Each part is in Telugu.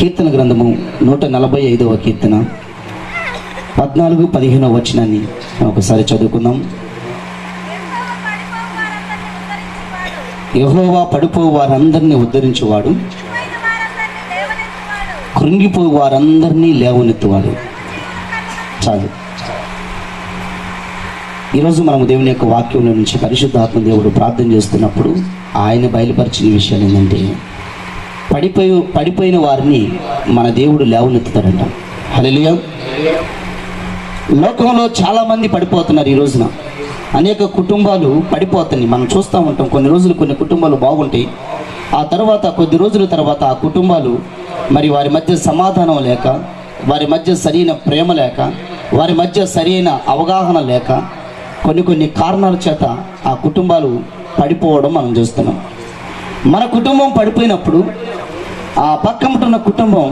కీర్తన గ్రంథము 145వ కీర్తన 14-15 వచనాన్ని ఒకసారి చదువుకుందాం. యెహోవా పడిపోవు వారందరినీ ఉద్ధరించువాడు, కృంగిపోయి వారందరినీ లేవనెత్తువాడు. చాలు. ఈరోజు మనము దేవుని యొక్క వాక్యంలో నుంచి పరిశుద్ధాత్మ దేవుడు ప్రార్థన చేస్తున్నప్పుడు ఆయన బయలుపరిచిన విషయాలు ఏంటంటే, పడిపోయిన వారిని మన దేవుడు లేవనెత్తుతాడంట. హల్లెలూయా. లోకంలో చాలామంది పడిపోతున్నారు. ఈ రోజున అనేక కుటుంబాలు పడిపోతున్నాయి. మనం చూస్తూ ఉంటాం. కొన్ని రోజులు కొన్ని కుటుంబాలు బాగుంటాయి, ఆ తర్వాత కొద్ది రోజుల తర్వాత ఆ కుటుంబాలు మరి వారి మధ్య సమాధానం లేక, వారి మధ్య సరైన ప్రేమ లేక, వారి మధ్య సరైన అవగాహన లేక, కొన్ని కారణాల చేత ఆ కుటుంబాలు పడిపోవడం మనం చూస్తున్నాం. మన కుటుంబం పడిపోయినప్పుడు ఆ పక్కన కుటుంబం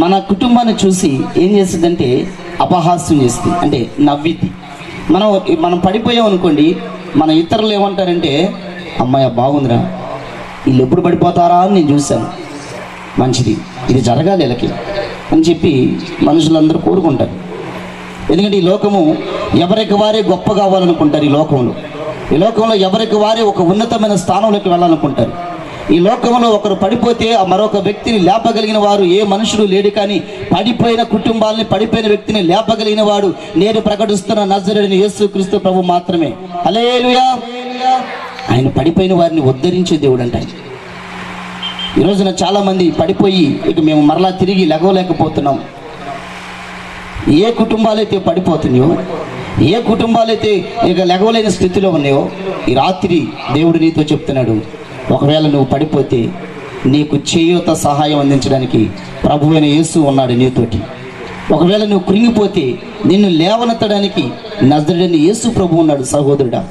మన కుటుంబాన్ని చూసి ఏం చేస్తుందంటే అపహాస్యం చేస్తుంది, అంటే నవ్విద్ది. మనం పడిపోయాం అనుకోండి, మన ఇతరులు ఏమంటారంటే, అమ్మాయి బాగుందిరా, వీళ్ళు ఎప్పుడు పడిపోతారా అని నేను చూశాను, మంచిది, ఇది జరగాలి వీళ్ళకి అని చెప్పి మనుషులందరూ కోరుకుంటారు. ఎందుకంటే ఈ లోకము ఎవరికి వారే గొప్ప కావాలనుకుంటారు. ఈ లోకంలో ఎవరికి వారే ఒక ఉన్నతమైన స్థానంలోకి వెళ్ళాలనుకుంటారు. ఈ లోకంలో ఒకరు పడిపోతే ఆ మరొక వ్యక్తిని లేపగలిగిన వారు ఏ మనుషుడు లేడు. కానీ పడిపోయిన కుటుంబాలని, పడిపోయిన వ్యక్తిని లేపగలిగిన వాడు నేను ప్రకటిస్తున్న నజరేయుడైన యేసుక్రీస్తు ప్రభు మాత్రమే. హల్లెలూయా. ఆయన పడిపోయిన వారిని ఉద్ధరించే దేవుడు అంట. ఈ రోజున చాలామంది పడిపోయి ఇక మేము మరలా తిరిగి లెగవలేకపోతున్నాం. ఏ కుటుంబాలైతే పడిపోతున్నాయో, ఏ కుటుంబాలైతే ఇక లెగవలేని స్థితిలో ఉన్నాయో, ఈ రాత్రి దేవుడు నీతో చెప్తున్నాడు, ఒకవేళ నువ్వు పడిపోతే నీకు చేయూత సహాయం అందించడానికి ప్రభువైన యేసు ఉన్నాడు నీతోటి. ఒకవేళ నువ్వు కృంగిపోతే నిన్ను లేవనెత్తడానికి నజరేయుడైన యేసు ప్రభు ఉన్నాడు సహోదరుడా.